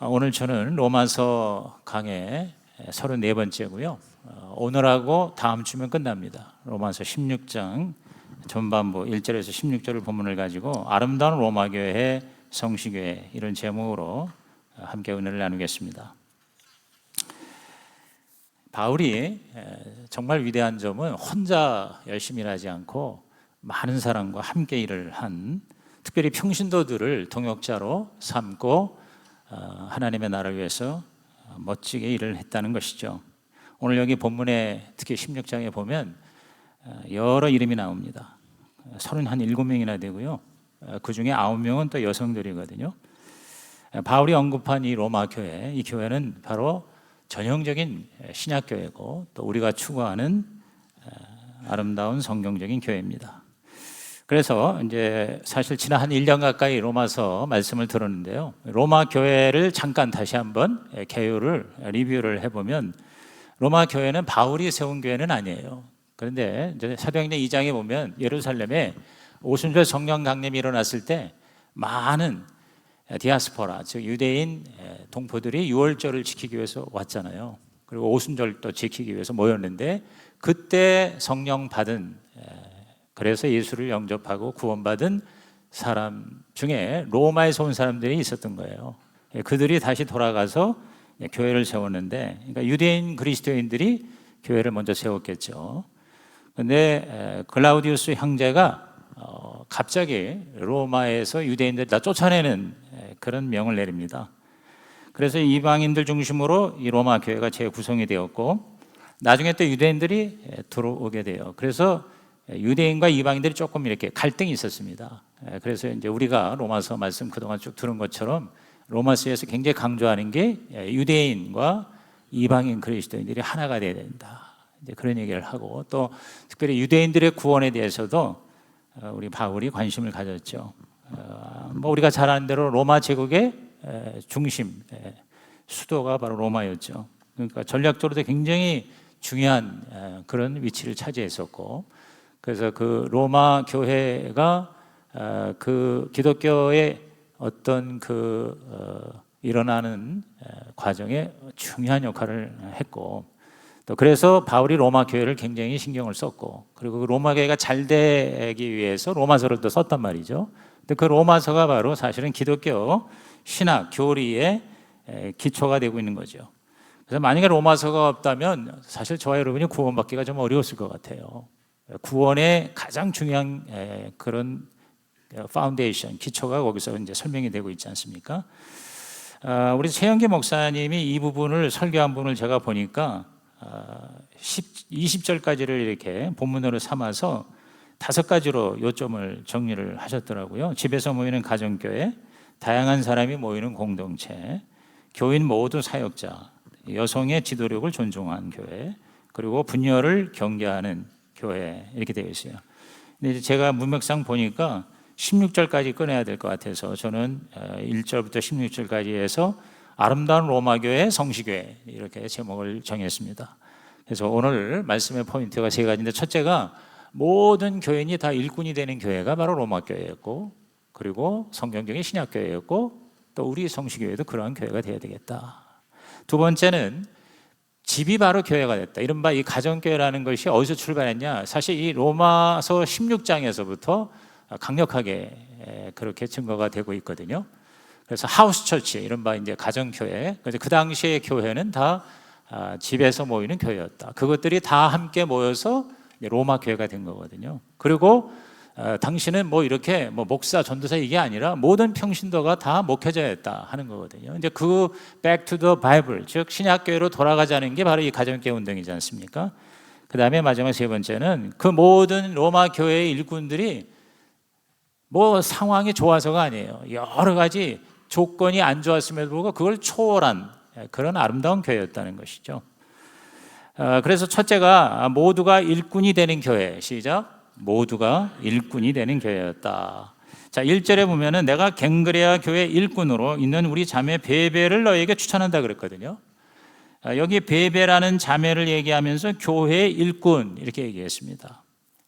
오늘 저는 로마서 강의 34번째고요. 오늘하고 다음 주면 끝납니다. 로마서 16장 전반부 1절에서 16절을 본문을 가지고 아름다운 로마교회의 성시교회, 이런 제목으로 함께 은혜를 나누겠습니다. 바울이 정말 위대한 점은 혼자 열심히 일하지 않고 많은 사람과 함께 일을 한, 특별히 평신도들을 동역자로 삼고 하나님의 나라를 위해서 멋지게 일을 했다는 것이죠. 오늘 여기 본문에 특히 16장에 보면 여러 이름이 나옵니다. 37명이나 되고요. 그 중에 9명은 또 여성들이거든요. 바울이 언급한 이 로마 교회, 이 교회는 바로 전형적인 신약교회고 또 우리가 추구하는 아름다운 성경적인 교회입니다. 그래서 이제 사실 지난 한 1년 가까이 로마서 말씀을 들었는데요. 로마 교회를 잠깐 다시 한번 개요를 리뷰를 해보면 로마 교회는 바울이 세운 교회는 아니에요. 그런데 이제 사도행전 2장에 보면 예루살렘에 오순절 성령 강림이 일어났을 때 많은 디아스포라, 즉 유대인 동포들이 유월절을 지키기 위해서 왔잖아요. 그리고 오순절도 지키기 위해서 모였는데 그때 성령 받은, 그래서 예수를 영접하고 구원받은 사람 중에 로마에서 온 사람들이 있었던 거예요. 그들이 다시 돌아가서 교회를 세웠는데, 그러니까 유대인 그리스도인들이 교회를 먼저 세웠겠죠. 그런데 글라우디우스 형제가 갑자기 로마에서 유대인들 다 쫓아내는 그런 명을 내립니다. 그래서 이방인들 중심으로 이 로마 교회가 재구성이 되었고, 나중에 또 유대인들이 들어오게 돼요. 그래서 유대인과 이방인들이 조금 이렇게 갈등이 있었습니다. 그래서 이제 우리가 로마서 말씀 그동안 쭉 들은 것처럼 로마서에서 굉장히 강조하는 게 유대인과 이방인 그리스도인들이 하나가 돼야 된다, 이제 그런 얘기를 하고, 또 특별히 유대인들의 구원에 대해서도 우리 바울이 관심을 가졌죠. 우리가 잘 아는 대로 로마 제국의 중심, 수도가 바로 로마였죠. 그러니까 전략적으로도 굉장히 중요한 그런 위치를 차지했었고, 그래서 그 로마 교회가 그 기독교의 어떤 일어나는 과정에 중요한 역할을 했고, 또 그래서 바울이 로마 교회를 굉장히 신경을 썼고, 그리고 그 로마 교회가 잘 되기 위해서 로마서를 또 썼단 말이죠. 근데 그 로마서가 바로 사실은 기독교 신학 교리의 기초가 되고 있는 거죠. 그래서 만약에 로마서가 없다면 사실 저와 여러분이 구원받기가 좀 어려웠을 것 같아요. 구원의 가장 중요한 그런 파운데이션, 기초가 거기서 이제 설명이 되고 있지 않습니까? 우리 최영기 목사님이 이 부분을 설교한 부분을 제가 보니까 20절까지를 이렇게 본문으로 삼아서 5가지로 요점을 정리를 하셨더라고요. 집에서 모이는 가정교회, 다양한 사람이 모이는 공동체, 교인 모두 사역자, 여성의 지도력을 존중한 교회, 그리고 분열을 경계하는 교회, 이렇게 되어 있어요. 근데 제가 문맥상 보니까 16절까지 꺼내야 될 것 같아서 저는 1절부터 16절까지 해서 아름다운 로마교회 성시교회, 이렇게 제목을 정했습니다. 그래서 오늘 말씀의 포인트가 3가지인데, 첫째가 모든 교인이 다 일꾼이 되는 교회가 바로 로마교회였고, 그리고 성경적인 신약교회였고, 또 우리 성시교회도 그러한 교회가 되어야 되겠다. 두 번째는 집이 바로 교회가 됐다. 이른바 이 가정교회라는 것이 어디서 출발했냐? 사실 이 로마서 16장에서부터 강력하게 그렇게 증거가 되고 있거든요. 그래서 하우스 처치, 이른바 이제 가정교회. 그래서 그 당시의 교회는 다 집에서 모이는 교회였다. 그것들이 다 함께 모여서 로마 교회가 된 거거든요. 그리고 당신은 이렇게 목사, 전도사 이게 아니라 모든 평신도가 다 목회자야 했다 하는 거거든요. 이제 그 back to the Bible, 즉 신약교회로 돌아가자는 게 바로 이 가정교회 운동이지 않습니까? 그 다음에 마지막 3번째는 그 모든 로마 교회의 일꾼들이 상황이 좋아서가 아니에요. 여러 가지 조건이 안 좋았음에도 불구하고 그걸 초월한 그런 아름다운 교회였다는 것이죠. 그래서 첫째가 모두가 일꾼이 되는 교회. 시작. 모두가 일꾼이 되는 교회였다. 자, 1절에 보면은 내가 갱그레아 교회 일꾼으로 있는 우리 자매 베베를 너에게 추천한다 그랬거든요. 여기 베베라는 자매를 얘기하면서 교회 일꾼, 이렇게 얘기했습니다.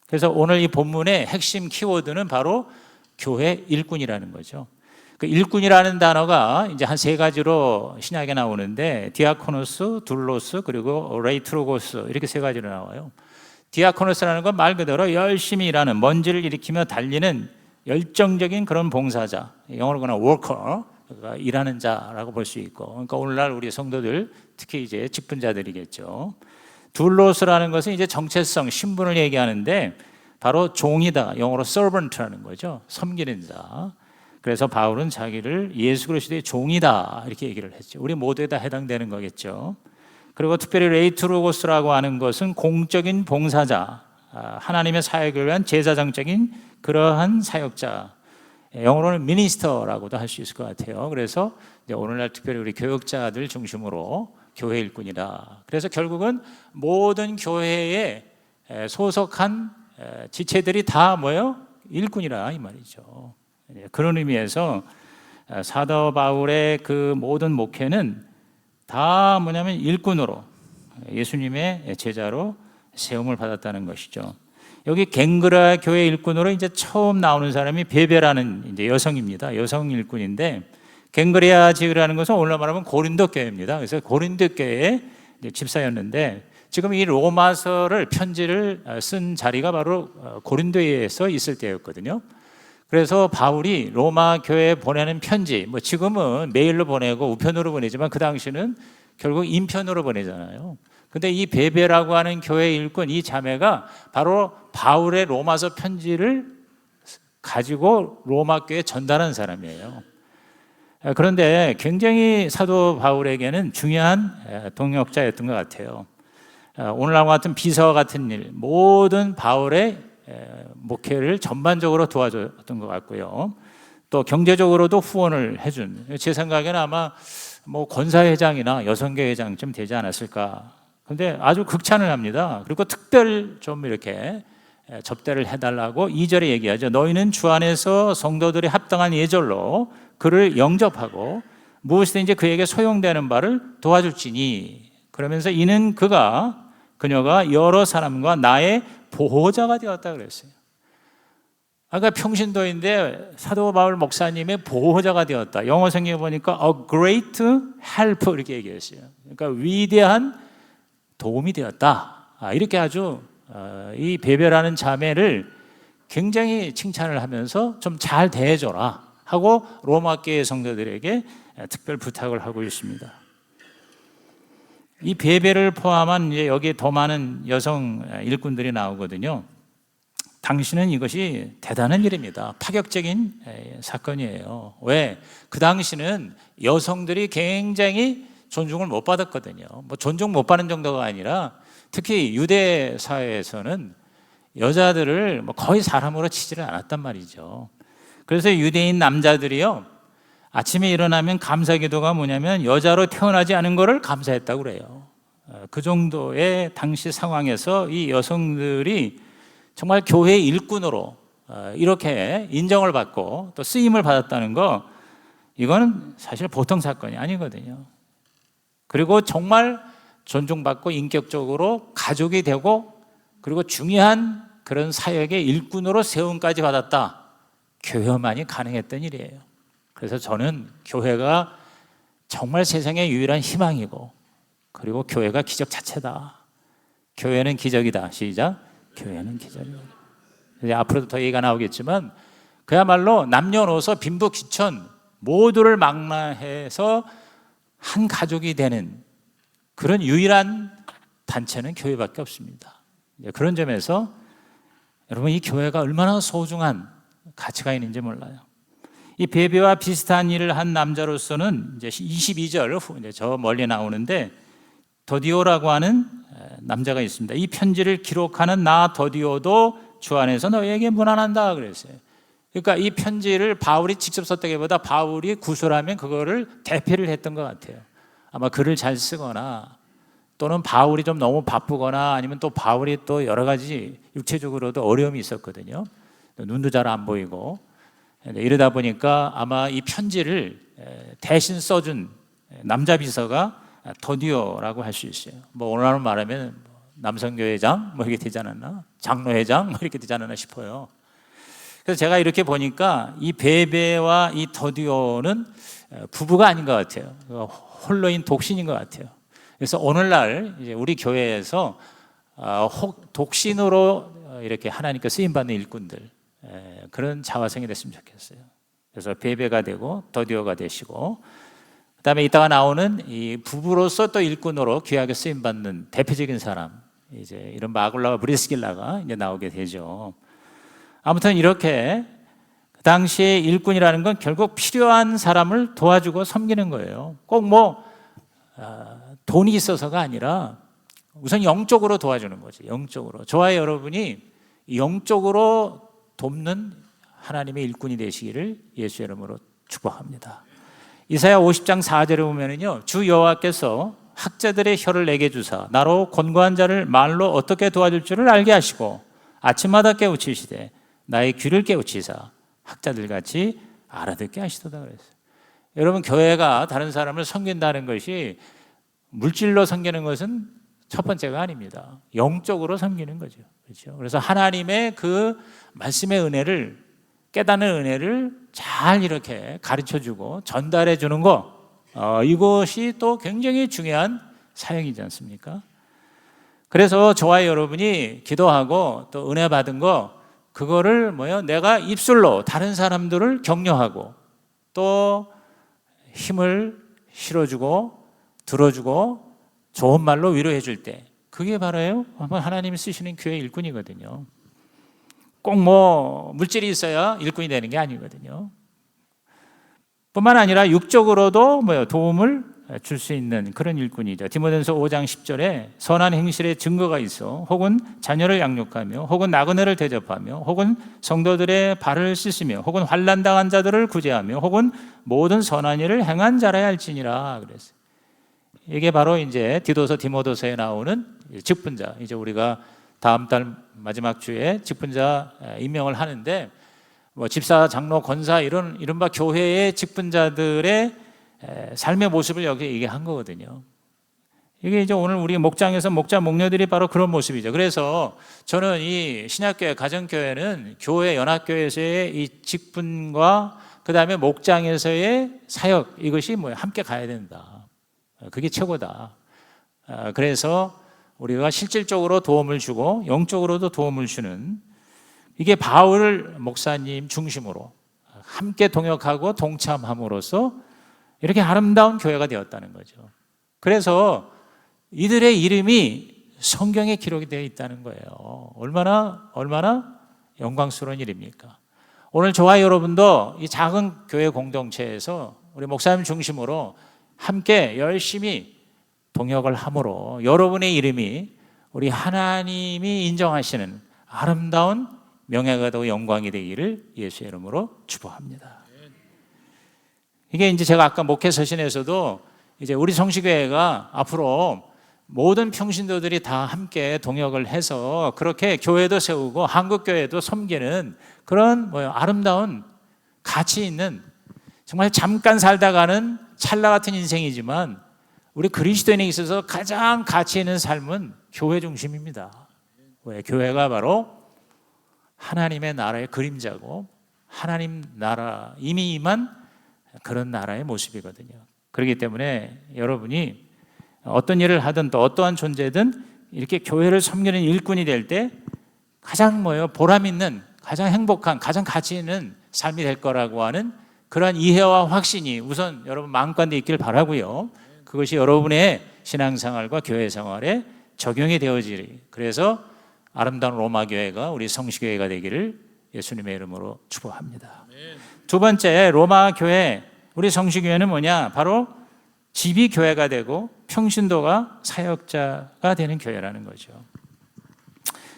그래서 오늘 이 본문의 핵심 키워드는 바로 교회 일꾼이라는 거죠. 그 일꾼이라는 단어가 이제 한 세 가지로 신약에 나오는데 디아코노스, 둘로스, 그리고 레이트로고스 이렇게 세 가지로 나와요. 디아코노스라는 건 말 그대로 열심히 일하는, 먼지를 일으키며 달리는 열정적인 그런 봉사자, 영어로 그냥 워커, 일하는 자라고 볼 수 있고, 그러니까 오늘날 우리 성도들 특히 이제 직분자들이겠죠. 둘로스라는 것은 이제 정체성, 신분을 얘기하는데 바로 종이다, 영어로 servant라는 거죠. 섬기는 자. 그래서 바울은 자기를 예수 그리스도의 종이다 이렇게 얘기를 했죠. 우리 모두에 다 해당되는 거겠죠. 그리고 특별히 레이트로고스라고 하는 것은 공적인 봉사자, 하나님의 사역을 위한 제사장적인 그러한 사역자, 영어로는 미니스터라고도 할 수 있을 것 같아요. 그래서 오늘날 특별히 우리 교역자들 중심으로 교회 일꾼이다. 그래서 결국은 모든 교회에 소속한 지체들이 다 뭐예요? 일꾼이라 이 말이죠. 그런 의미에서 사도 바울의 그 모든 목회는 다 뭐냐면 일꾼으로, 예수님의 제자로 세움을 받았다는 것이죠. 여기 갱그라 교회 일꾼으로 이제 처음 나오는 사람이 베베라는 이제 여성입니다. 여성 일꾼인데, 갱그레아 지구라는 것은 오늘날 말하면 고린도 교회입니다. 그래서 고린도 교회의 집사였는데, 지금 이 로마서를 편지를 쓴 자리가 바로 고린도에서 있을 때였거든요. 그래서 바울이 로마 교회에 보내는 편지, 뭐 지금은 메일로 보내고 우편으로 보내지만 그 당시는 결국 인편으로 보내잖아요. 근데 이 베베라고 하는 교회 일꾼, 이 자매가 바로 바울의 로마서 편지를 가지고 로마 교회에 전달한 사람이에요. 그런데 굉장히 사도 바울에게는 중요한 동역자였던 것 같아요. 오늘날과 같은 비서와 같은 일, 모든 바울의 목회를 전반적으로 도와줬던 것 같고요. 또 경제적으로도 후원을 해준, 제 생각에는 아마 뭐 권사회장이나 여성교회장쯤 되지 않았을까. 근데 아주 극찬을 합니다. 그리고 특별 좀 이렇게 접대를 해달라고 2절에 얘기하죠. 너희는 주 안에서 성도들이 합당한 예절로 그를 영접하고 무엇이든지 그에게 소용되는 바를 도와줄지니, 그러면서 이는 그녀가 여러 사람과 나의 보호자가 되었다 그랬어요. 아까 평신도인데 사도 바울 목사님의 보호자가 되었다. 영어 성경에 보니까 a great help 이렇게 얘기했어요. 그러니까 위대한 도움이 되었다. 이렇게 아주 이 베베라는 자매를 굉장히 칭찬을 하면서 좀 잘 대해줘라 하고 로마 교회 성도들에게 특별 부탁을 하고 있습니다. 이 베베를 포함한 이제 여기에 더 많은 여성 일꾼들이 나오거든요. 당시는 이것이 대단한 일입니다. 파격적인 사건이에요. 왜? 그 당시는 여성들이 굉장히 존중을 못 받았거든요. 뭐 존중 못 받는 정도가 아니라 특히 유대 사회에서는 여자들을 뭐 거의 사람으로 치지를 않았단 말이죠. 그래서 유대인 남자들이요, 아침에 일어나면 감사기도가 뭐냐면 여자로 태어나지 않은 것을 감사했다고 그래요. 그 정도의 당시 상황에서 이 여성들이 정말 교회 일꾼으로 이렇게 인정을 받고 또 쓰임을 받았다는 거, 이거는 사실 보통 사건이 아니거든요. 그리고 정말 존중받고 인격적으로 가족이 되고, 그리고 중요한 그런 사역의 일꾼으로 세움까지 받았다. 교회만이 가능했던 일이에요. 그래서 저는 교회가 정말 세상의 유일한 희망이고, 그리고 교회가 기적 자체다. 교회는 기적이다. 시작. 교회는 기적이다. 이제 앞으로도 더 얘기가 나오겠지만 그야말로 남녀노소 빈부귀천 모두를 망라해서 한 가족이 되는 그런 유일한 단체는 교회밖에 없습니다. 그런 점에서 여러분, 이 교회가 얼마나 소중한 가치가 있는지 몰라요. 이 베베와 비슷한 일을 한 남자로서는 이제 22절 이제 저 멀리 나오는데 더디오라고 하는 남자가 있습니다. 이 편지를 기록하는 나 더디오도 주 안에서 너희에게 문안한다 그랬어요. 그러니까 이 편지를 바울이 직접 썼다기보다 바울이 구술하면 그거를 대피를 했던 것 같아요. 아마 글을 잘 쓰거나 또는 바울이 좀 너무 바쁘거나 아니면 또 바울이 또 여러 가지 육체적으로도 어려움이 있었거든요. 눈도 잘 안 보이고 이러다 보니까 아마 이 편지를 대신 써준 남자 비서가 더디오라고 할 수 있어요. 뭐 오늘날로 말하면 남성교회장 뭐 이렇게 되지 않았나, 장로회장 뭐 이렇게 되지 않았나 싶어요. 그래서 제가 이렇게 보니까 이 베베와 이 더디오는 부부가 아닌 것 같아요. 홀로인 독신인 것 같아요. 그래서 오늘날 이제 우리 교회에서 독신으로 이렇게 하나님께 쓰임받는 일꾼들, 그런 자화성이 됐으면 좋겠어요. 그래서 베베가 되고 더디오가 되시고, 그다음에 이따가 나오는 이 부부로서 또 일꾼으로 귀하게 쓰임받는 대표적인 사람, 이제 이런 아굴라와 브리스길라가 이제 나오게 되죠. 아무튼 이렇게 그 당시에 일꾼이라는 건 결국 필요한 사람을 도와주고 섬기는 거예요. 꼭 돈이 있어서가 아니라 우선 영적으로 도와주는 거지. 영적으로. 저와 여러분이 영적으로 돕는 하나님의 일꾼이 되시기를 예수 이름으로 축복합니다. 이사야 50장 4절에 보면은요, 주 여호와께서 학자들의 혀를 내게 주사 나로 권고한 자를 말로 어떻게 도와줄 줄을 알게 하시고 아침마다 깨우치시되 나의 귀를 깨우치사 학자들 같이 알아듣게 하시도다 그랬어요. 여러분, 교회가 다른 사람을 섬긴다는 것이 물질로 섬기는 것은 첫 번째가 아닙니다. 영적으로 섬기는 거죠. 그렇죠? 그래서 하나님의 그 말씀의 은혜를, 깨닫는 은혜를 잘 이렇게 가르쳐 주고 전달해 주는 거, 이것이 또 굉장히 중요한 사역이지 않습니까? 그래서 저와 여러분이 기도하고 또 은혜 받은 거, 그거를 내가 입술로 다른 사람들을 격려하고 또 힘을 실어주고 들어주고 좋은 말로 위로해 줄 때, 그게 바로 하나님이 쓰시는 교회 일꾼이거든요. 꼭 물질이 있어야 일꾼이 되는 게 아니거든요. 뿐만 아니라 육적으로도 도움을 줄 수 있는 그런 일꾼이죠. 디모데전서 5장 10절에 선한 행실의 증거가 있어 혹은 자녀를 양육하며 혹은 나그네를 대접하며 혹은 성도들의 발을 씻으며 혹은 환난 당한 자들을 구제하며 혹은 모든 선한 일을 행한 자라야 할지니라 그랬어요. 이게 바로 이제 디도서 디모데서에 나오는 직분자, 이제 우리가 다음 달 마지막 주에 직분자 임명을 하는데, 집사, 장로, 권사 이른바 교회의 직분자들의 삶의 모습을 여기 얘기한 거거든요. 이게 이제 오늘 우리 목장에서 목자 목녀들이 바로 그런 모습이죠. 그래서 저는 이 신약교회 가정교회는 교회 연합교회에서의 이 직분과 그 다음에 목장에서의 사역, 이것이 함께 가야 된다. 그게 최고다. 그래서 우리가 실질적으로 도움을 주고 영적으로도 도움을 주는, 이게 바울 목사님 중심으로 함께 동역하고 동참함으로써 이렇게 아름다운 교회가 되었다는 거죠. 그래서 이들의 이름이 성경에 기록이 되어 있다는 거예요. 얼마나 영광스러운 일입니까? 오늘 저와 여러분도 이 작은 교회 공동체에서 우리 목사님 중심으로 함께 열심히 동역을 함으로 여러분의 이름이 우리 하나님이 인정하시는 아름다운 명예가 되고 영광이 되기를 예수의 이름으로 축복합니다. 이게 이제 제가 아까 목회 서신에서도 이제 우리 성시교회가 앞으로 모든 평신도들이 다 함께 동역을 해서 그렇게 교회도 세우고 한국교회도 섬기는 그런 아름다운 가치 있는, 정말 잠깐 살다가는 찰나 같은 인생이지만 우리 그리스도인에 있어서 가장 가치 있는 삶은 교회 중심입니다. 왜? 교회가 바로 하나님의 나라의 그림자고 하나님 나라 이미 임한 그런 나라의 모습이거든요. 그렇기 때문에 여러분이 어떤 일을 하든 또 어떠한 존재든 이렇게 교회를 섬기는 일꾼이 될 때 가장 보람 있는, 가장 행복한, 가장 가치 있는 삶이 될 거라고 하는 그러한 이해와 확신이 우선 여러분 마음가운데 있기를 바라고요. 그것이 여러분의 신앙생활과 교회 생활에 적용이 되어지리, 그래서 아름다운 로마 교회가 우리 성시교회가 되기를 예수님의 이름으로 축복합니다. 두 번째, 로마 교회, 우리 성시교회는 뭐냐? 바로 집이 교회가 되고 평신도가 사역자가 되는 교회라는 거죠.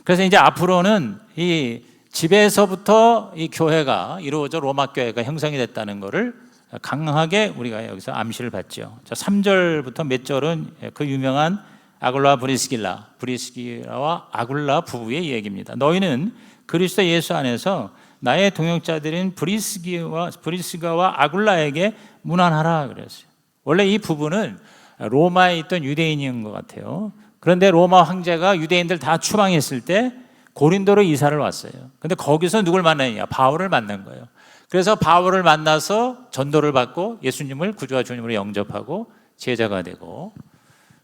그래서 이제 앞으로는 이 집에서부터 이 교회가 이루어져 로마 교회가 형성이 됐다는 것을 강하게 우리가 여기서 암시를 받죠. 3절부터 몇 절은 그 유명한 아굴라 브리스길라와 아굴라 부부의 얘기입니다. 너희는 그리스도 예수 안에서 나의 동역자들인 브리스가와 아굴라에게 문안하라 그랬어요. 원래 이 부부는 로마에 있던 유대인인 것 같아요. 그런데 로마 황제가 유대인들 다 추방했을 때 고린도로 이사를 왔어요. 근데 거기서 누굴 만나느냐? 바울을 만난 거예요. 그래서 바울을 만나서 전도를 받고 예수님을 구주와 주님으로 영접하고 제자가 되고,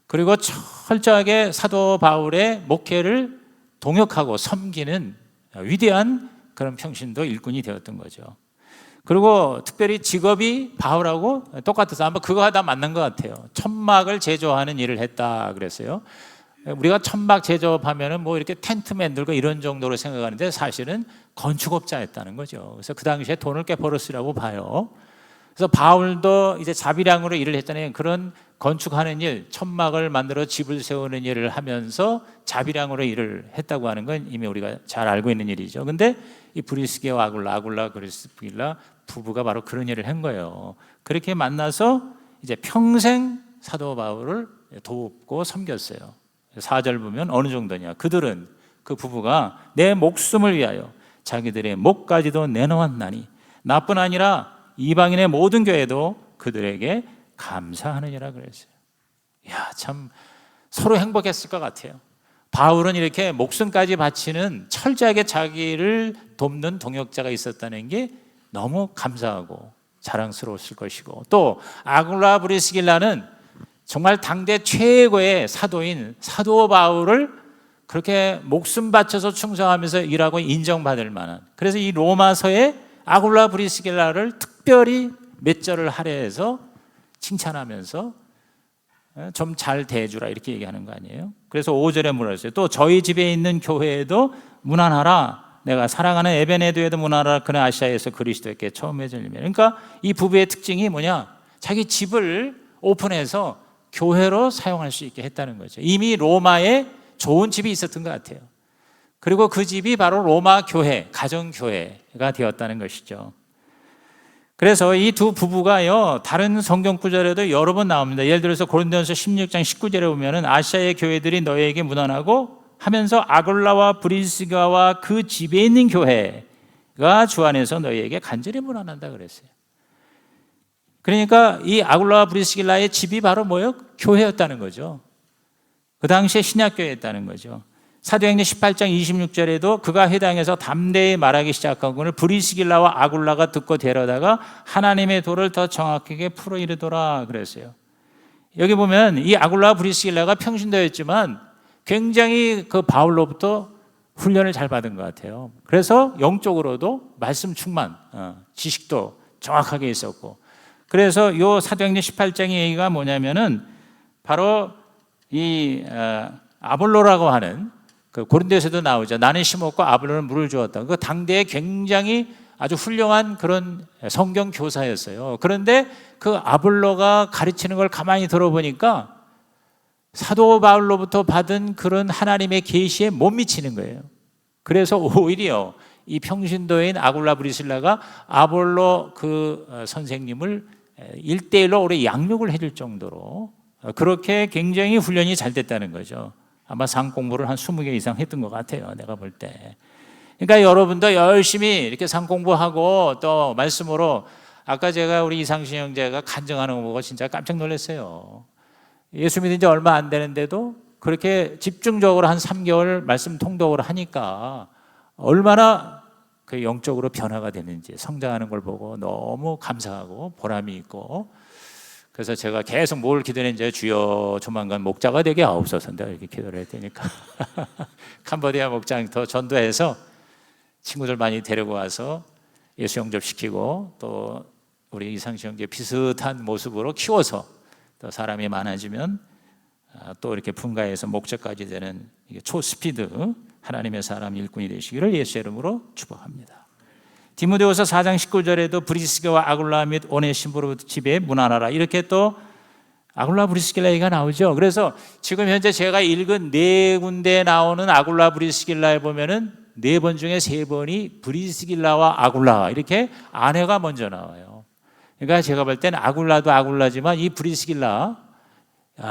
그리고 철저하게 사도 바울의 목회를 동역하고 섬기는 위대한 그런 평신도 일꾼이 되었던 거죠. 그리고 특별히 직업이 바울하고 똑같아서 아마 그거 하다 만난 것 같아요. 천막을 제조하는 일을 했다 그랬어요. 우리가 천막 제조업하면은 뭐 이렇게 텐트 만들고 이런 정도로 생각하는데 사실은 건축업자였다는 거죠. 그래서 그 당시에 돈을 꽤 벌었으라고 봐요. 그래서 바울도 이제 자비량으로 일을 했다는 그런 건축하는 일, 천막을 만들어 집을 세우는 일을 하면서 자비량으로 일을 했다고 하는 건 이미 우리가 잘 알고 있는 일이죠. 근데 이 브리스게와 아굴라 그리스길라 부부가 바로 그런 일을 한 거예요. 그렇게 만나서 이제 평생 사도 바울을 돕고 섬겼어요. 4절 보면 어느 정도냐? 그들은, 그 부부가 내 목숨을 위하여 자기들의 목까지도 내놓았나니 나뿐 아니라 이방인의 모든 교회도 그들에게 감사하느니라 그랬어요. 야, 참 서로 행복했을 것 같아요. 바울은 이렇게 목숨까지 바치는 철저하게 자기를 돕는 동역자가 있었다는 게 너무 감사하고 자랑스러웠을 것이고, 또 아굴라 브리스길라는 정말 당대 최고의 사도인 사도 바울을 그렇게 목숨 바쳐서 충성하면서 일하고 인정받을 만한, 그래서 이 로마서에 아굴라 브리스길라를 특별히 몇 절을 할애해서 칭찬하면서 좀 잘 대해주라 이렇게 얘기하는 거 아니에요? 그래서 5절에 뭐라 했어요? 또 저희 집에 있는 교회에도 문안하라. 내가 사랑하는 에베네도에도 문안하라. 그는 아시아에서 그리스도께 처음 맺은 일이며. 그러니까 이 부부의 특징이 뭐냐? 자기 집을 오픈해서 교회로 사용할 수 있게 했다는 거죠. 이미 로마에 좋은 집이 있었던 것 같아요. 그리고 그 집이 바로 로마 교회, 가정교회가 되었다는 것이죠. 그래서 이 두 부부가요, 다른 성경 구절에도 여러 번 나옵니다. 예를 들어서 고린도전서 16장 19절에 보면은 아시아의 교회들이 너희에게 문안하고 하면서 아굴라와 브리스가와 그 집에 있는 교회가 주 안에서 너희에게 간절히 문안한다 그랬어요. 그러니까 이 아굴라와 브리스길라의 집이 바로 뭐예요? 교회였다는 거죠. 그 당시에 신약교회였다는 거죠. 사도행전 18장 26절에도 그가 회당에서 담대히 말하기 시작한 것을 브리스길라와 아굴라가 듣고 데려다가 하나님의 도를 더 정확하게 풀어 이르더라 그랬어요. 여기 보면 이 아굴라와 브리스길라가 평신도였지만 굉장히 그 바울로부터 훈련을 잘 받은 것 같아요. 그래서 영적으로도 말씀 충만, 지식도 정확하게 있었고, 그래서 이 사도행전 18장의 얘기가 뭐냐면은 바로 이 아볼로라고 하는, 그 고린도에서도 나오죠. 나는 심었고 아볼로는 물을 주었다. 그 당대에 굉장히 아주 훌륭한 그런 성경 교사였어요. 그런데 그 아볼로가 가르치는 걸 가만히 들어보니까 사도 바울로부터 받은 그런 하나님의 계시에 못 미치는 거예요. 그래서 오히려 이 평신도인 아굴라 브리슬라가 아볼로 그 선생님을 1대1로 오래 양육을 해줄 정도로 그렇게 굉장히 훈련이 잘 됐다는 거죠. 아마 상 공부를 한 20개 이상 했던 것 같아요, 내가 볼 때. 그러니까 여러분도 열심히 이렇게 상 공부하고 또 말씀으로, 아까 제가 우리 이상신 형제가 간증하는 거 보고 진짜 깜짝 놀랐어요. 예수 믿은 지 얼마 안 되는데도 그렇게 집중적으로 한 3개월 말씀 통독을 하니까 얼마나 그 영적으로 변화가 되는지 성장하는 걸 보고 너무 감사하고 보람이 있고, 그래서 제가 계속 뭘 기도했는지, 주여 조만간 목자가 되게 하옵소서, 내가 이렇게 기도를 했다니까. 캄보디아 목장 더 전도해서 친구들 많이 데리고 와서 예수 영접시키고, 또 우리 이상시 형제 비슷한 모습으로 키워서 또 사람이 많아지면 또 이렇게 분가해서 목자까지 되는 초스피드 하나님의 사람 일꾼이 되시기를 예수 이름으로 축복합니다. 디모데후서 4장 19절에도 브리스가와 아굴라 및 오네시모로 집에 문안하라, 이렇게 또 아굴라 브리스길라 얘기가 나오죠. 그래서 지금 현재 제가 읽은 4군데 나오는 아굴라 브리스길라에 보면은 4번 중에 3번이 브리스길라와 아굴라, 이렇게 아내가 먼저 나와요. 그러니까 제가 볼 때는 아굴라도 아굴라지만 이 브리스길라,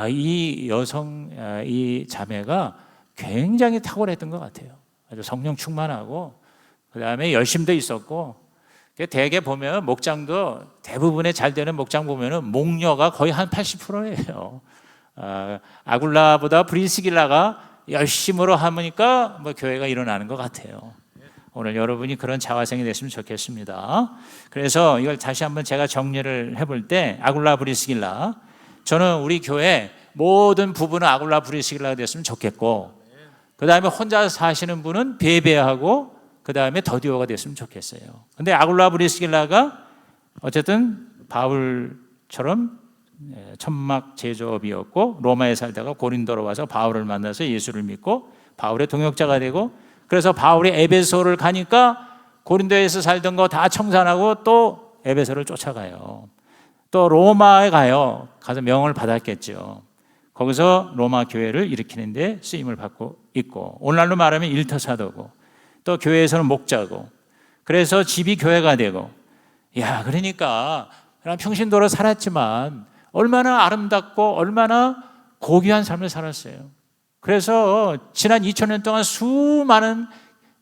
이 여성, 이 자매가 굉장히 탁월했던 것 같아요. 아주 성령 충만하고, 그 다음에 열심도 있었고, 대개 보면 목장도 대부분의 잘 되는 목장 보면은 목녀가 거의 한 80%예요. 아굴라보다 브리스길라가 열심으로 하니까 뭐 교회가 일어나는 것 같아요. 오늘 여러분이 그런 자화생이 됐으면 좋겠습니다. 그래서 이걸 다시 한번 제가 정리를 해볼 때 아굴라 브리스길라, 저는 우리 교회 모든 부부는 아굴라 브리스길라가 됐으면 좋겠고, 그 다음에 혼자 사시는 분은 베베하고 그 다음에 더디오가 됐으면 좋겠어요. 근데 아굴라 브리스길라가 어쨌든 바울처럼 천막 제조업이었고 로마에 살다가 고린도로 와서 바울을 만나서 예수를 믿고 바울의 동역자가 되고, 그래서 바울이 에베소를 가니까 고린도에서 살던 거 다 청산하고 또 에베소를 쫓아가요. 또 로마에 가서 명을 받았겠죠. 거기서 로마 교회를 일으키는 데 쓰임을 받고 있고, 오늘날로 말하면 일터 사도고, 또 교회에서는 목자고, 그래서 집이 교회가 되고, 그러니까 그냥 평신도로 살았지만 얼마나 아름답고 얼마나 고귀한 삶을 살았어요. 그래서 지난 2000년 동안 수많은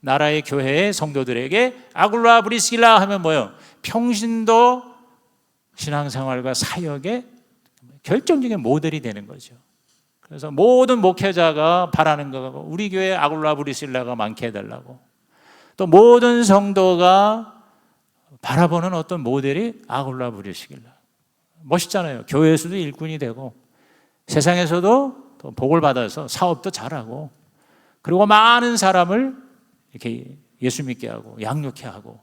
나라의 교회의 성도들에게 아굴라 브리스길라 하면 뭐예요? 평신도 신앙생활과 사역의 결정적인 모델이 되는 거죠. 그래서 모든 목회자가 바라는 거고, 우리 교회에 아굴라 브리스길라가 많게 해달라고, 또 모든 성도가 바라보는 어떤 모델이 아굴라 브리스길라. 멋있잖아요. 교회에서도 일꾼이 되고 세상에서도 또 복을 받아서 사업도 잘하고, 그리고 많은 사람을 이렇게 예수 믿게 하고 양육해 하고,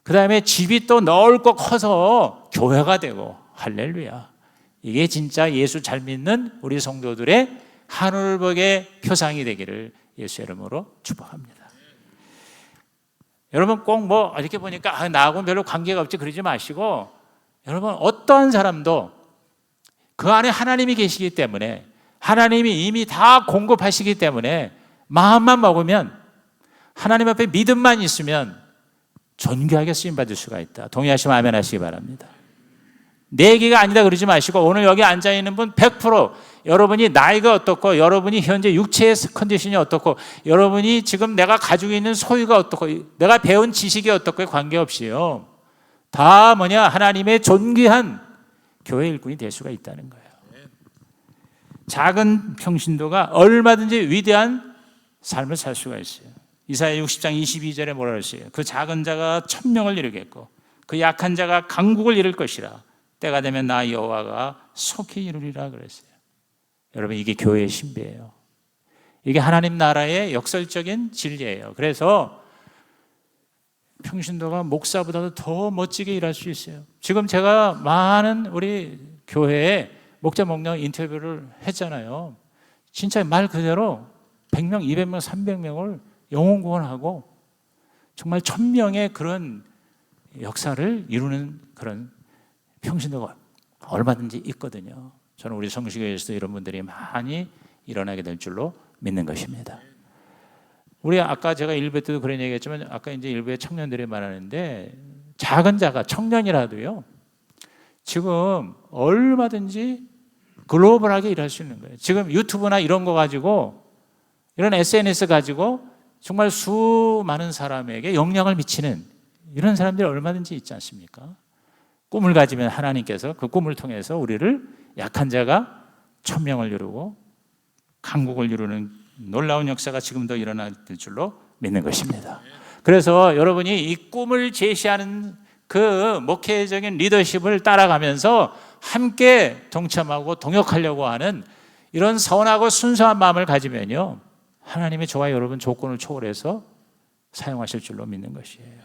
그 다음에 집이 또 넓고 커서 교회가 되고, 할렐루야. 이게 진짜 예수 잘 믿는 우리 성도들의 하늘복의 표상이 되기를 예수 이름으로 축복합니다. 여러분 꼭 뭐 이렇게 보니까 나하고는 별로 관계가 없지 그러지 마시고, 여러분 어떠한 사람도 그 안에 하나님이 계시기 때문에, 하나님이 이미 다 공급하시기 때문에 마음만 먹으면, 하나님 앞에 믿음만 있으면 존귀하게 쓰임받을 수가 있다. 동의하시면 아멘 하시기 바랍니다. 내 얘기가 아니다 그러지 마시고, 오늘 여기 앉아있는 분 100% 여러분이 나이가 어떻고, 여러분이 현재 육체의 컨디션이 어떻고, 여러분이 지금 내가 가지고 있는 소유가 어떻고, 내가 배운 지식이 어떻고에 관계없이요, 다 하나님의 존귀한 교회 일꾼이 될 수가 있다는 거예요. 작은 평신도가 얼마든지 위대한 삶을 살 수가 있어요. 이사야 60장 22절에 뭐라 그랬어요? 그 작은 자가 천명을 이루겠고 그 약한 자가 강국을 이룰 것이라. 때가 되면 나 여호와가 속히 이루리라 그랬어요. 여러분, 이게 교회의 신비예요. 이게 하나님 나라의 역설적인 진리예요. 그래서 평신도가 목사보다도 더 멋지게 일할 수 있어요. 지금 제가 많은 우리 교회에 목자 목녀 인터뷰를 했잖아요. 진짜 말 그대로 100명, 200명, 300명을 영혼 구원하고 정말 1000명의 그런 역사를 이루는 그런 평신도가 얼마든지 있거든요. 저는 우리 성시교회에서도 이런 분들이 많이 일어나게 될 줄로 믿는 것입니다. 우리 아까 제가 1부 때도 그런 얘기했지만, 아까 이제 1부에 청년들이 말하는데, 작은 자가 청년이라도요, 지금 얼마든지 글로벌하게 일할 수 있는 거예요. 지금 유튜브나 이런 거 가지고, 이런 SNS 가지고 정말 수많은 사람에게 영향을 미치는 이런 사람들이 얼마든지 있지 않습니까? 꿈을 가지면 하나님께서 그 꿈을 통해서 우리를 약한 자가 천명을 이루고 강국을 이루는 놀라운 역사가 지금도 일어날 줄로 믿는 것입니다. 그래서 여러분이 이 꿈을 제시하는 그 목회적인 리더십을 따라가면서 함께 동참하고 동역하려고 하는 이런 선하고 순수한 마음을 가지면요, 하나님의 저와 여러분 조건을 초월해서 사용하실 줄로 믿는 것이에요.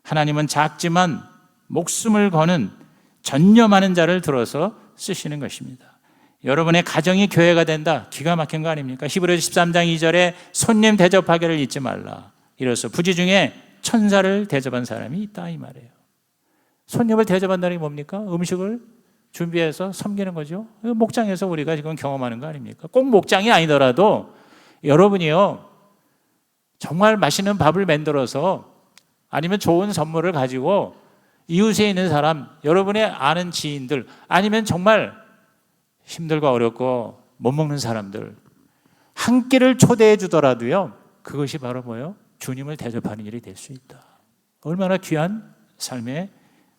하나님은 작지만 목숨을 거는 전념하는 자를 들어서 쓰시는 것입니다. 여러분의 가정이 교회가 된다, 기가 막힌 거 아닙니까? 히브리서 13장 2절에 손님 대접하기를 잊지 말라. 이로써 부지 중에 천사를 대접한 사람이 있다, 이 말이에요. 손님을 대접한다는 게 뭡니까? 음식을 준비해서 섬기는 거죠. 목장에서 우리가 지금 경험하는 거 아닙니까? 꼭 목장이 아니더라도 여러분이요, 정말 맛있는 밥을 만들어서 아니면 좋은 선물을 가지고 이웃에 있는 사람, 여러분의 아는 지인들, 아니면 정말 힘들고 어렵고 못 먹는 사람들 한 끼를 초대해 주더라도요, 그것이 바로 뭐예요? 주님을 대접하는 일이 될 수 있다. 얼마나 귀한 삶의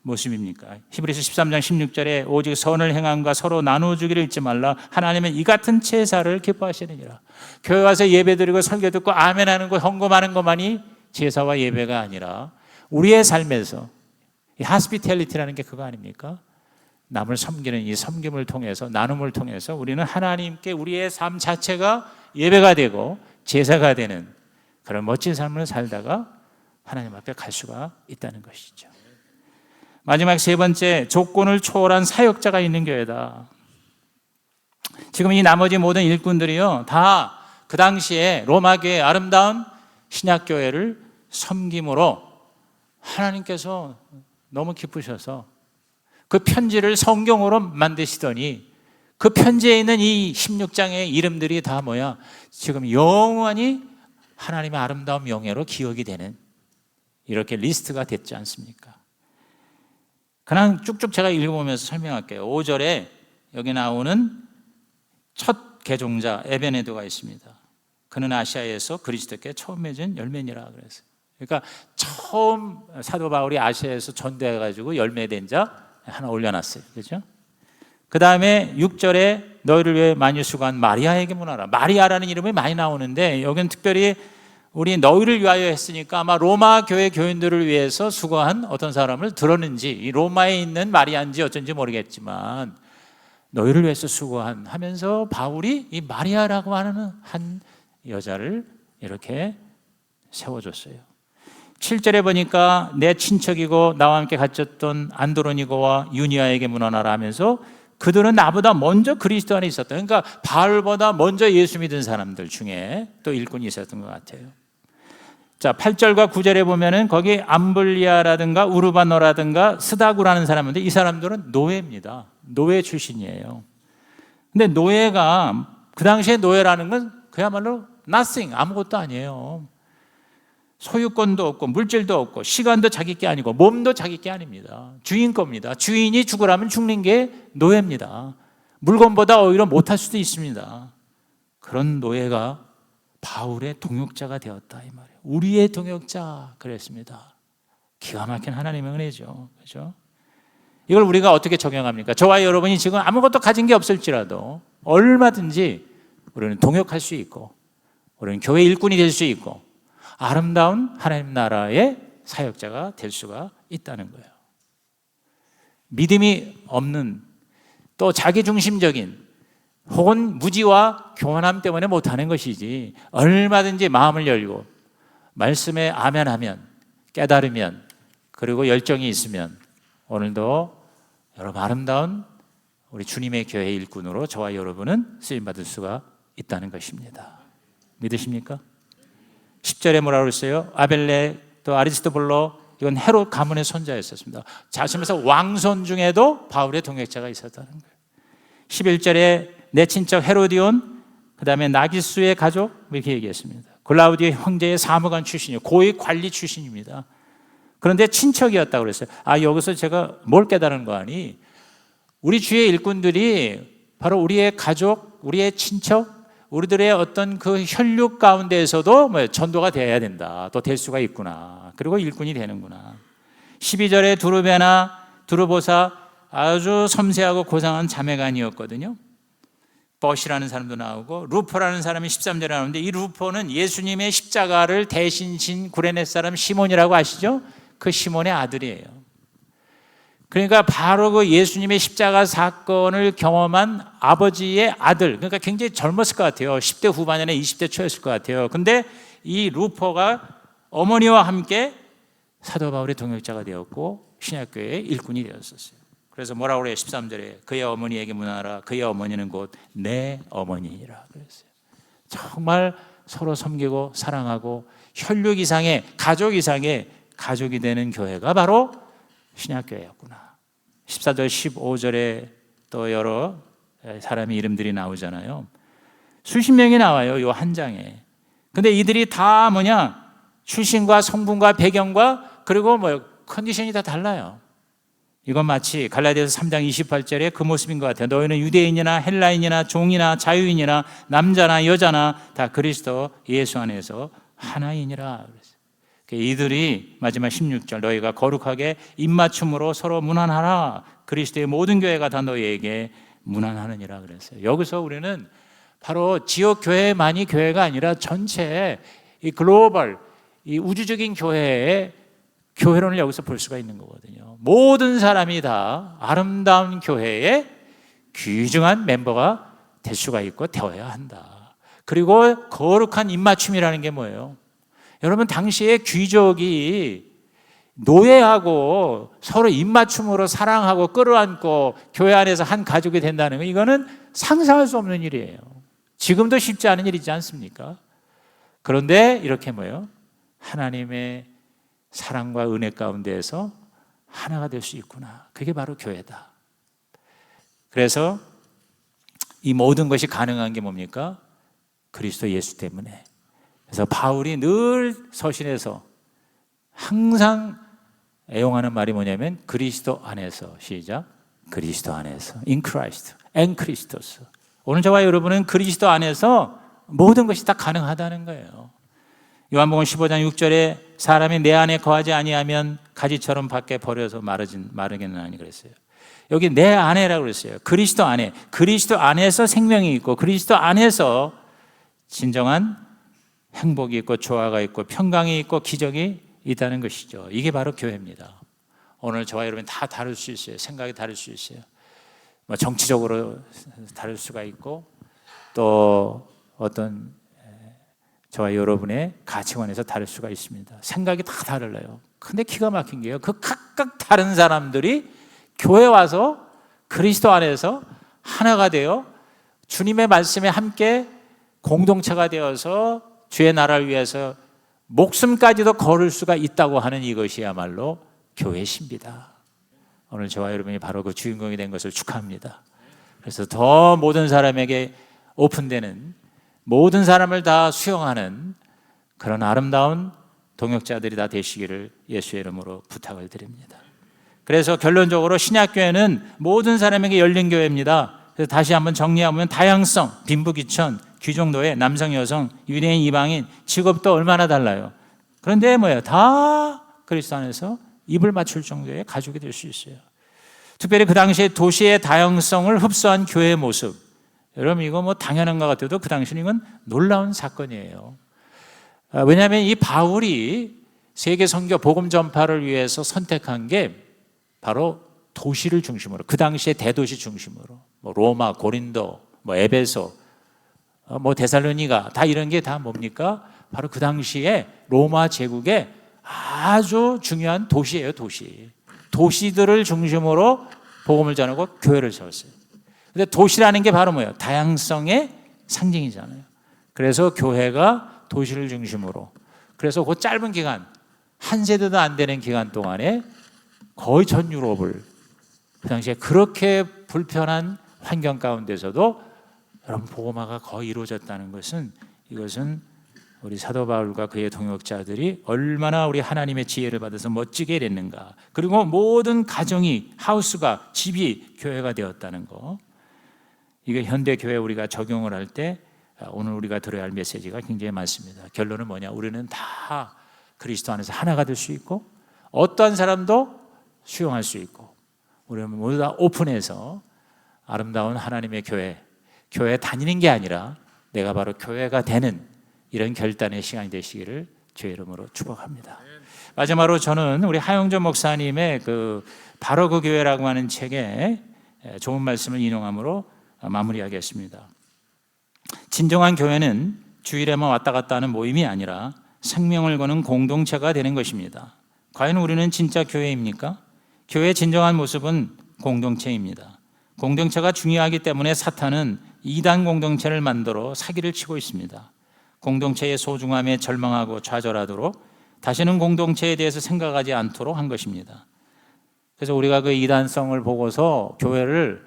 모습입니까? 히브리서 13장 16절에 오직 선을 행함과 서로 나누어주기를 잊지 말라. 하나님은 이 같은 제사를 기뻐하시느니라. 교회 와서 예배드리고 설교 듣고 아멘하는 거 헌금하는 것만이 제사와 예배가 아니라 우리의 삶에서 이 하스피텔리티라는 게 그거 아닙니까? 남을 섬기는 이 섬김을 통해서, 나눔을 통해서 우리는 하나님께 우리의 삶 자체가 예배가 되고 제사가 되는 그런 멋진 삶을 살다가 하나님 앞에 갈 수가 있다는 것이죠. 마지막 세 번째, 조건을 초월한 사역자가 있는 교회다. 지금 이 나머지 모든 일꾼들이요, 다 그 당시에 로마 교회의 아름다운 신약 교회를 섬김으로 하나님께서 너무 기쁘셔서 그 편지를 성경으로 만드시더니 그 편지에 있는 이 16장의 이름들이 다 뭐야? 지금 영원히 하나님의 아름다운 명예로 기억이 되는 이렇게 리스트가 됐지 않습니까? 그냥 쭉쭉 제가 읽어보면서 설명할게요. 5절에 여기 나오는 첫 개종자 에베네도가 있습니다. 그는 아시아에서 그리스도께 처음 맺은 열매니라 그랬어요. 그러니까 처음 사도 바울이 아시아에서 전도해가지고 열매된 자 하나 올려놨어요. 그렇죠? 그 다음에 6절에 너희를 위해 많이 수고한 마리아에게 문하라. 마리아라는 이름이 많이 나오는데 여기는 특별히 우리 너희를 위하여 했으니까 아마 로마 교회 교인들을 위해서 수고한 어떤 사람을 들었는지, 이 로마에 있는 마리아인지 어쩐지 모르겠지만 너희를 위해서 수고한 하면서 바울이 이 마리아라고 하는 한 여자를 이렇게 세워줬어요. 7절에 보니까 내 친척이고 나와 함께 갇혔던 안드로니고와 유니아에게 문안하라 하면서 그들은 나보다 먼저 그리스도 안에 있었다. 그러니까 바울보다 먼저 예수 믿은 사람들 중에 또 일꾼이 있었던 것 같아요. 자, 8절과 9절에 보면은 거기 암블리아라든가 우르바노라든가 스다구라는 사람인데 이 사람들은 노예입니다. 노예 출신이에요. 근데 노예가 그 당시에 노예라는 건 그야말로 nothing, 아무것도 아니에요. 소유권도 없고 물질도 없고 시간도 자기 게 아니고 몸도 자기 게 아닙니다. 주인 겁니다. 주인이 죽으라면 죽는 게 노예입니다. 물건보다 오히려 못할 수도 있습니다. 그런 노예가 바울의 동역자가 되었다 이 말이에요. 우리의 동역자 그랬습니다. 기가 막힌 하나님의 은혜죠. 그렇죠? 이걸 우리가 어떻게 적용합니까? 저와 여러분이 지금 아무것도 가진 게 없을지라도 얼마든지 우리는 동역할 수 있고 우리는 교회 일꾼이 될 수 있고 아름다운 하나님 나라의 사역자가 될 수가 있다는 거예요. 믿음이 없는 또 자기중심적인 혹은 무지와 교만함 때문에 못하는 것이지 얼마든지 마음을 열고 말씀에 아멘하면 깨달으면 그리고 열정이 있으면 오늘도 여러분 아름다운 우리 주님의 교회 일꾼으로 저와 여러분은 쓰임받을 수가 있다는 것입니다. 믿으십니까? 10절에 뭐라고 그랬어요? 아벨레 또 아리스토블로 이건 헤롯 가문의 손자였었습니다. 자신에서 왕손 중에도 바울의 동역자가 있었다는 거예요. 11절에 내 친척 헤로디온 그 다음에 나기수의 가족 이렇게 얘기했습니다. 글라우디오 황제의 사무관 출신이에요. 고위 관리 출신입니다. 그런데 친척이었다고 그랬어요. 여기서 제가 뭘 깨달은 거 아니? 우리 주의 일꾼들이 바로 우리의 가족, 우리의 친척, 우리들의 어떤 그 혈육 가운데에서도 전도가 되어야 된다. 또 될 수가 있구나. 그리고 일꾼이 되는구나. 12절에 두르베나 두르보사 아주 섬세하고 고상한 자매가 아니었거든요. 버시라는 사람도 나오고 루포라는 사람이 13절에 나오는데 이 루포는 예수님의 십자가를 대신 진 구레네 사람 시몬이라고 아시죠? 그 시몬의 아들이에요. 그러니까 바로 그 예수님의 십자가 사건을 경험한 아버지의 아들, 그러니까 굉장히 젊었을 것 같아요. 10대 후반이나 20대 초였을 것 같아요. 근데 이 루포가 어머니와 함께 사도 바울의 동역자가 되었고 신약교회의 일꾼이 되었었어요. 그래서 뭐라고 그래요? 13절에 그의 어머니에게 문하라. 그의 어머니는 곧 내 어머니니라 그랬어요. 정말 서로 섬기고 사랑하고 혈육 이상의 가족 이상의 가족이 되는 교회가 바로 신약교회였구나. 14절 15절에 또 여러 사람의 이름들이 나오잖아요. 수십 명이 나와요. 이 한 장에. 근데 이들이 다 뭐냐? 출신과 성분과 배경과 그리고 컨디션이 다 달라요. 이건 마치 갈라디아서 3장 28절에 그 모습인 것 같아요. 너희는 유대인이나 헬라인이나 종이나 자유인이나 남자나 여자나 다 그리스도 예수 안에서 하나이니라 그랬어요. 이들이 마지막 16절 너희가 거룩하게 입맞춤으로 서로 문안하라. 그리스도의 모든 교회가 다 너희에게 문안하느니라 그랬어요. 여기서 우리는 바로 지역 교회만이 교회가 아니라 전체 이 글로벌 이 우주적인 교회의 교회론을 여기서 볼 수가 있는 거거든요. 모든 사람이 다 아름다운 교회의 귀중한 멤버가 될 수가 있고 되어야 한다. 그리고 거룩한 입맞춤이라는 게 뭐예요? 여러분, 당시에 귀족이 노예하고 서로 입맞춤으로 사랑하고 끌어안고 교회 안에서 한 가족이 된다는 거, 이거는 상상할 수 없는 일이에요. 지금도 쉽지 않은 일이지 않습니까? 그런데 이렇게 뭐예요? 하나님의 사랑과 은혜 가운데에서 하나가 될 수 있구나. 그게 바로 교회다. 그래서 이 모든 것이 가능한 게 뭡니까? 그리스도 예수 때문에. 그래서 바울이 늘 서신에서 항상 애용하는 말이 뭐냐면 그리스도 안에서, 시작, 그리스도 안에서, in Christ, en Christos. 오늘 저와 여러분은 그리스도 안에서 모든 것이 다 가능하다는 거예요. 요한복음 15장 6절에 사람이 내 안에 거하지 아니하면 가지처럼 밖에 버려서 마르겠나니 그랬어요. 여기 내 안에라고 그랬어요. 그리스도 안에, 그리스도 안에서 생명이 있고 그리스도 안에서 진정한 행복이 있고 조화가 있고 평강이 있고 기적이 있다는 것이죠. 이게 바로 교회입니다. 오늘 저와 여러분 다 다를 수 있어요. 생각이 다를 수 있어요. 정치적으로 다를 수가 있고 또 어떤 저와 여러분의 가치관에서 다를 수가 있습니다. 생각이 다 달라요. 근데 기가 막힌 게요, 그 각각 다른 사람들이 교회 와서 그리스도 안에서 하나가 되어 주님의 말씀에 함께 공동체가 되어서 주의 나라를 위해서 목숨까지도 걸을 수가 있다고 하는 이것이야말로 교회의 신비다. 오늘 저와 여러분이 바로 그 주인공이 된 것을 축하합니다. 그래서 더 모든 사람에게 오픈되는, 모든 사람을 다 수용하는 그런 아름다운 동역자들이 다 되시기를 예수의 이름으로 부탁을 드립니다. 그래서 결론적으로 신약교회는 모든 사람에게 열린 교회입니다. 그래서 다시 한번 정리하면 다양성, 빈부귀천, 귀족노예, 남성, 여성, 유대인, 이방인, 직업도 얼마나 달라요. 그런데 뭐예요? 다 그리스도 안에서 입을 맞출 정도의 가족이 될 수 있어요. 특별히 그 당시에 도시의 다양성을 흡수한 교회의 모습, 여러분 이거 당연한 것 같아도 그 당시는 이건 놀라운 사건이에요. 왜냐하면 이 바울이 세계 선교 복음 전파를 위해서 선택한 게 바로 도시를 중심으로, 그 당시에 대도시 중심으로, 로마, 고린도, 에베소, 데살로니가, 다 이런 게 다 뭡니까? 바로 그 당시에 로마 제국의 아주 중요한 도시예요, 도시. 도시들을 중심으로 복음을 전하고 교회를 세웠어요. 근데 도시라는 게 바로 뭐예요? 다양성의 상징이잖아요. 그래서 교회가 도시를 중심으로, 그래서 그 짧은 기간, 한 세대도 안 되는 기간 동안에 거의 전 유럽을, 그 당시에 그렇게 불편한 환경 가운데서도 여러분 복음화가 거의 이루어졌다는 것은, 이것은 우리 사도 바울과 그의 동역자들이 얼마나 우리 하나님의 지혜를 받아서 멋지게 됐는가. 그리고 모든 가정이, 하우스가, 집이 교회가 되었다는 거. 이게 현대 교회 우리가 적용을 할 때 오늘 우리가 들어야 할 메시지가 굉장히 많습니다. 결론은 뭐냐? 우리는 다 그리스도 안에서 하나가 될 수 있고 어떠한 사람도 수용할 수 있고, 우리는 모두 다 오픈해서 아름다운 하나님의 교회에 다니는 게 아니라 내가 바로 교회가 되는 이런 결단의 시간이 되시기를 주의 이름으로 축복합니다. 마지막으로 저는 우리 하영조 목사님의 바로 그 교회라고 하는 책에 좋은 말씀을 인용함으로 마무리하겠습니다. 진정한 교회는 주일에만 왔다 갔다 하는 모임이 아니라 생명을 거는 공동체가 되는 것입니다. 과연 우리는 진짜 교회입니까? 교회의 진정한 모습은 공동체입니다. 공동체가 중요하기 때문에 사탄은 이단 공동체를 만들어 사기를 치고 있습니다. 공동체의 소중함에 절망하고 좌절하도록 다시는 공동체에 대해서 생각하지 않도록 한 것입니다. 그래서 우리가 그 이단성을 보고서 교회를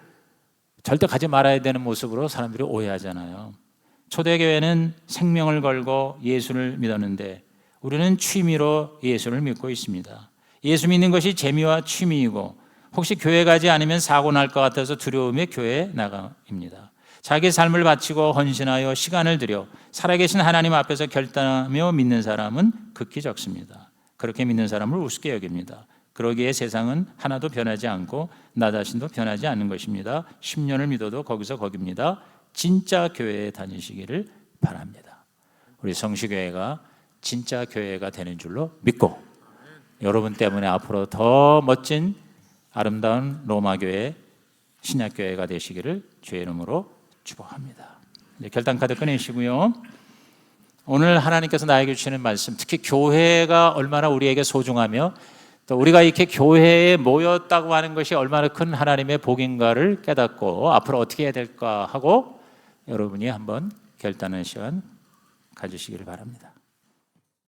절대 가지 말아야 되는 모습으로 사람들이 오해하잖아요. 초대교회는 생명을 걸고 예수를 믿었는데 우리는 취미로 예수를 믿고 있습니다. 예수 믿는 것이 재미와 취미이고 혹시 교회 가지 않으면 사고 날 것 같아서 두려움에 교회에 나가입니다. 자기 삶을 바치고 헌신하여 시간을 들여 살아계신 하나님 앞에서 결단하며 믿는 사람은 극히 적습니다. 그렇게 믿는 사람을 우습게 여깁니다. 그러기에 세상은 하나도 변하지 않고 나 자신도 변하지 않는 것입니다. 10년을 믿어도 거기서 거깁니다. 진짜 교회에 다니시기를 바랍니다. 우리 성시교회가 진짜 교회가 되는 줄로 믿고 여러분 때문에 앞으로 더 멋진 아름다운 로마교회 신약교회가 되시기를 주의 이름으로 축복합니다. 이제 결단카드 꺼내시고요. 오늘 하나님께서 나에게 주시는 말씀, 특히 교회가 얼마나 우리에게 소중하며 또 우리가 이렇게 교회에 모였다고 하는 것이 얼마나 큰 하나님의 복인가를 깨닫고 앞으로 어떻게 해야 될까 하고 여러분이 한번 결단하는 시간 가지시기를 바랍니다.